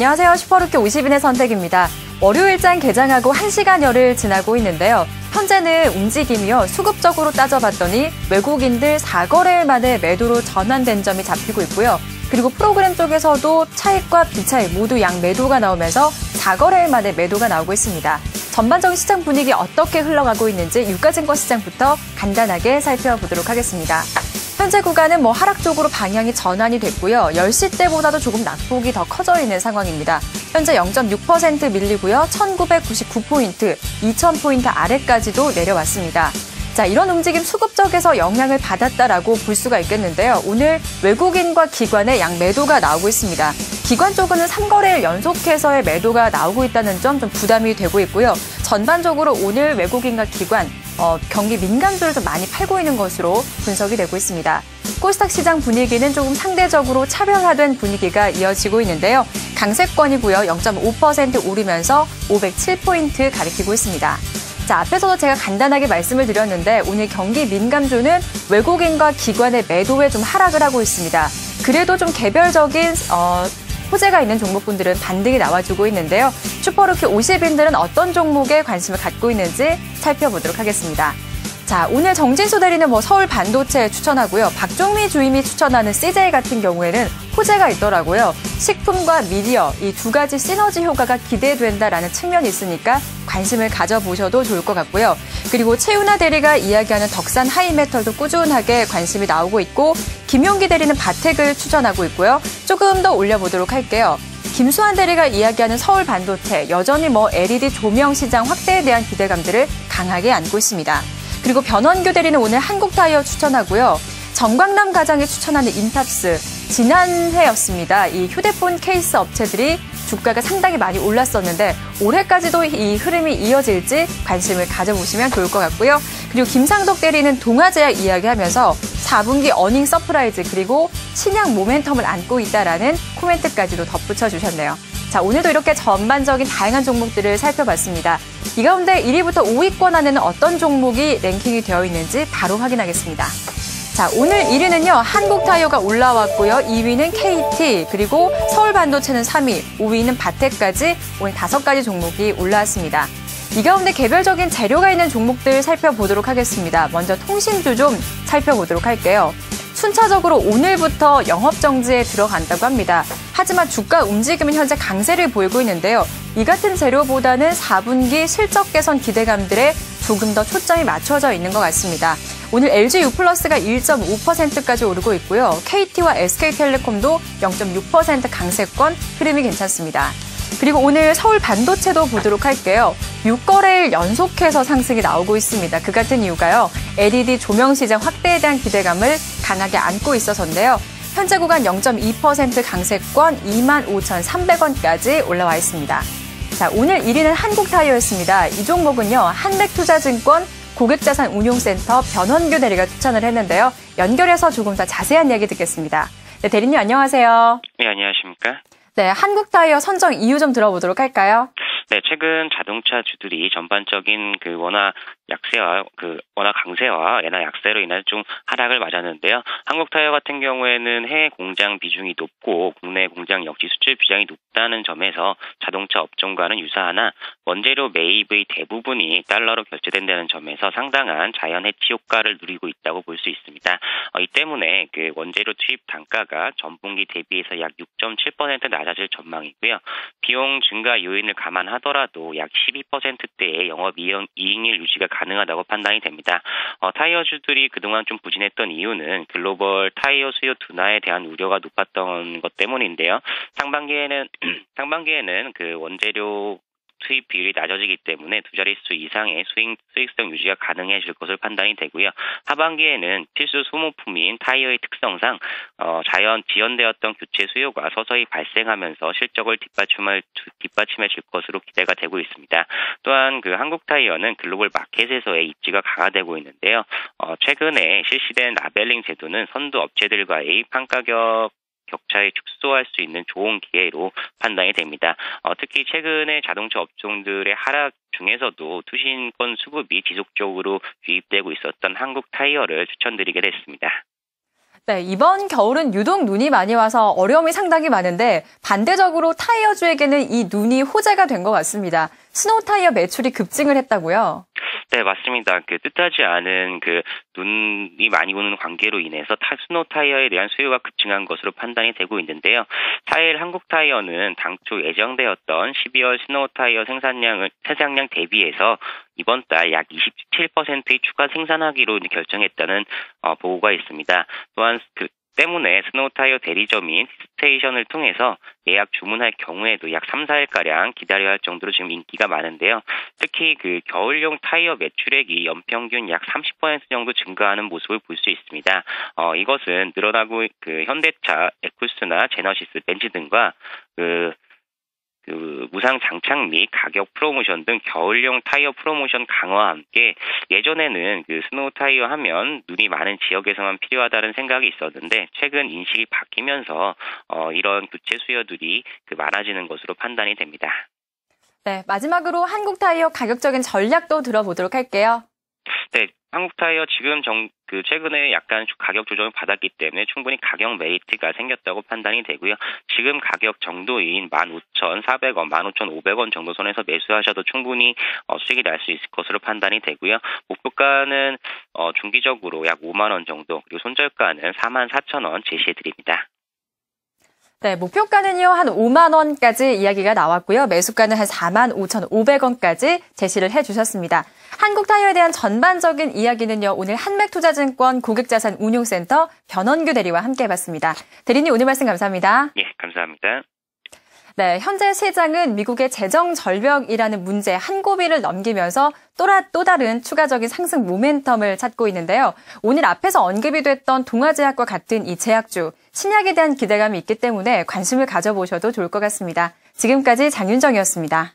안녕하세요. 슈퍼루키 50인의 선택입니다. 월요일장 개장하고 1시간여를 지나고 있는데요. 현재는 움직임이요. 수급적으로 따져봤더니 외국인들 4거래일 만에 매도로 전환된 점이 잡히고 있고요. 그리고 프로그램 쪽에서도 차익과 비차익 모두 양 매도가 나오면서 4거래일 만에 매도가 나오고 있습니다. 전반적인 시장 분위기 어떻게 흘러가고 있는지 유가증권 시장부터 간단하게 살펴보도록 하겠습니다. 현재 구간은 하락 쪽으로 방향이 전환이 됐고요. 10시 때보다도 조금 낙폭이 더 커져 있는 상황입니다. 현재 0.6% 밀리고요. 1999포인트, 2000포인트 아래까지도 내려왔습니다. 자, 이런 움직임 수급적에서 영향을 받았다라고 볼 수가 있겠는데요. 오늘 외국인과 기관의 양 매도가 나오고 있습니다. 기관 쪽은 3거래일 연속해서의 매도가 나오고 있다는 점 좀 부담이 되고 있고요. 전반적으로 오늘 외국인과 기관, 경기 민감주를 좀 많이 팔고 있는 것으로 분석이 되고 있습니다. 코스닥 시장 분위기는 조금 상대적으로 차별화된 분위기가 이어지고 있는데요. 강세권이고요. 0.5% 오르면서 507포인트 가리키고 있습니다. 자, 앞에서도 제가 간단하게 말씀을 드렸는데 오늘 경기 민감주는 외국인과 기관의 매도에 좀 하락을 하고 있습니다. 그래도 좀 개별적인 호재가 있는 종목분들은 반등이 나와주고 있는데요. 슈퍼루키 50인들은 어떤 종목에 관심을 갖고 있는지 살펴보도록 하겠습니다. 자, 오늘 정진수 대리는 서울 반도체 추천하고요. 박종미 주임이 추천하는 CJ 같은 경우에는 호재가 있더라고요. 식품과 미디어, 이 두 가지 시너지 효과가 기대된다라는 측면이 있으니까 관심을 가져보셔도 좋을 것 같고요. 그리고 최윤아 대리가 이야기하는 덕산 하이메탈도 꾸준하게 관심이 나오고 있고 김용기 대리는 바텍을 추천하고 있고요. 조금 더 올려보도록 할게요. 김수환 대리가 이야기하는 서울 반도체, 여전히 LED 조명 시장 확대에 대한 기대감들을 강하게 안고 있습니다. 그리고 변원규 대리는 오늘 한국타이어 추천하고요. 정광남 과장이 추천하는 인탑스, 지난해였습니다. 이 휴대폰 케이스 업체들이 주가가 상당히 많이 올랐었는데 올해까지도 이 흐름이 이어질지 관심을 가져보시면 좋을 것 같고요. 그리고 김상덕 대리는 동아제약 이야기하면서 4분기 어닝 서프라이즈 그리고 신약 모멘텀을 안고 있다라는 코멘트까지도 덧붙여 주셨네요. 자, 오늘도 이렇게 전반적인 다양한 종목들을 살펴봤습니다. 이 가운데 1위부터 5위권 안에는 어떤 종목이 랭킹이 되어 있는지 바로 확인하겠습니다. 자, 오늘 1위는요, 한국타이어가 올라왔고요. 2위는 KT, 그리고 서울반도체는 3위, 5위는 바텍까지 오늘 5가지 종목이 올라왔습니다. 이 가운데 개별적인 재료가 있는 종목들 살펴보도록 하겠습니다. 먼저 통신주 좀 살펴보도록 할게요. 순차적으로 오늘부터 영업정지에 들어간다고 합니다. 하지만 주가 움직임은 현재 강세를 보이고 있는데요. 이 같은 재료보다는 4분기 실적 개선 기대감들에 조금 더 초점이 맞춰져 있는 것 같습니다. 오늘 LG유플러스가 1.5%까지 오르고 있고요. KT와 SK텔레콤도 0.6% 강세권 흐름이 괜찮습니다. 그리고 오늘 서울 반도체도 보도록 할게요. 6거래일 연속해서 상승이 나오고 있습니다. 그 같은 이유가요. LED 조명 시장 확대에 대한 기대감을 강하게 안고 있어서인데요. 현재 구간 0.2% 강세권 25,300원까지 올라와 있습니다. 자, 오늘 1위는 한국타이어였습니다. 이 종목은요. 한백투자증권 고객자산운용센터 변원규 대리가 추천을 했는데요. 연결해서 조금 더 자세한 이야기 듣겠습니다. 네, 대리님 안녕하세요. 네, 안녕하십니까? 네, 한국타이어 선정 이유 좀 들어보도록 할까요? 네, 최근 자동차 주들이 전반적인 워낙 워낙 강세와 엔화 약세로 인해서 좀 하락을 맞았는데요. 한국타이어 같은 경우에는 해외 공장 비중이 높고 국내 공장 역시 수출 비중이 높다는 점에서 자동차 업종과는 유사하나 원재료 매입의 대부분이 달러로 결제된다는 점에서 상당한 자연 해치 효과를 누리고 있다고 볼 수 있습니다. 이 때문에 원재료 투입 단가가 전분기 대비해서 약 6.7% 낮아질 전망이고요. 비용 증가 요인을 감안하더라도 약 12%대의 영업이익률 유지가 가능하다고 판단이 됩니다. 타이어주들이 그동안 좀 부진했던 이유는 글로벌 타이어 수요 둔화에 대한 우려가 높았던 것 때문인데요. 상반기에는 원재료 수입 비율이 낮아지기 때문에 두 자릿수 이상의 수익성 유지가 가능해질 것으로 판단이 되고요. 하반기에는 필수 소모품인 타이어의 특성상 자연 지연되었던 교체 수요가 서서히 발생하면서 실적을 뒷받침해질 것으로 기대가 되고 있습니다. 또한 한국타이어는 글로벌 마켓에서의 입지가 강화되고 있는데요. 최근에 실시된 라벨링 제도는 선두 업체들과의 판가격 격차를 축소할 수 있는 좋은 기회로 판단이 됩니다. 특히 최근에 자동차 업종들의 하락 중에서도 투신권 수급이 지속적으로 유입되고 있었던 한국타이어를 추천드리게 됐습니다. 네, 이번 겨울은 유독 눈이 많이 와서 어려움이 상당히 많은데 반대적으로 타이어주에게는 이 눈이 호재가 된 것 같습니다. 스노우 타이어 매출이 급증을 했다고요? 네, 맞습니다. 뜻하지 않은 눈이 많이 오는 관계로 인해서 스노우 타이어에 대한 수요가 급증한 것으로 판단이 되고 있는데요. 4일 한국 타이어는 당초 예정되었던 12월 스노우 타이어 생산량 대비해서 이번 달 약 27%의 추가 생산하기로 결정했다는 보고가 있습니다. 또한 때문에 스노우 타이어 대리점인 스테이션을 통해서 예약 주문할 경우에도 약 3, 4일가량 기다려야 할 정도로 지금 인기가 많은데요. 특히 겨울용 타이어 매출액이 연평균 약 30% 정도 증가하는 모습을 볼 수 있습니다. 이것은 늘어나고 현대차, 에쿠스나 제너시스, 벤츠 등과 무상 장착 및 가격 프로모션 등 겨울용 타이어 프로모션 강화와 함께 예전에는 스노우 타이어 하면 눈이 많은 지역에서만 필요하다는 생각이 있었는데 최근 인식이 바뀌면서 이런 교체 수요들이 많아지는 것으로 판단이 됩니다. 네, 마지막으로 한국 타이어 가격적인 전략도 들어보도록 할게요. 네, 한국 타이어 지금 최근에 약간 가격 조정을 받았기 때문에 충분히 가격 메리트가 생겼다고 판단이 되고요. 지금 가격 정도인 15,400원, 15,500원 정도 선에서 매수하셔도 충분히 수익이 날 수 있을 것으로 판단이 되고요. 목표가는 중기적으로 약 5만 원 정도, 그리고 손절가는 44,000원 제시해 드립니다. 네, 목표가는요, 한 5만 원까지 이야기가 나왔고요. 매수가는 한 45,500원까지 제시를 해주셨습니다. 한국 타이어에 대한 전반적인 이야기는요, 오늘 한맥투자증권 고객자산운용센터 변원규 대리와 함께 해봤습니다. 대리님 오늘 말씀 감사합니다. 예, 감사합니다. 네, 현재 시장은 미국의 재정 절벽이라는 문제 한 고비를 넘기면서 또 다른 추가적인 상승 모멘텀을 찾고 있는데요. 오늘 앞에서 언급이 됐던 동아제약과 같은 이 제약주, 신약에 대한 기대감이 있기 때문에 관심을 가져보셔도 좋을 것 같습니다. 지금까지 장윤정이었습니다.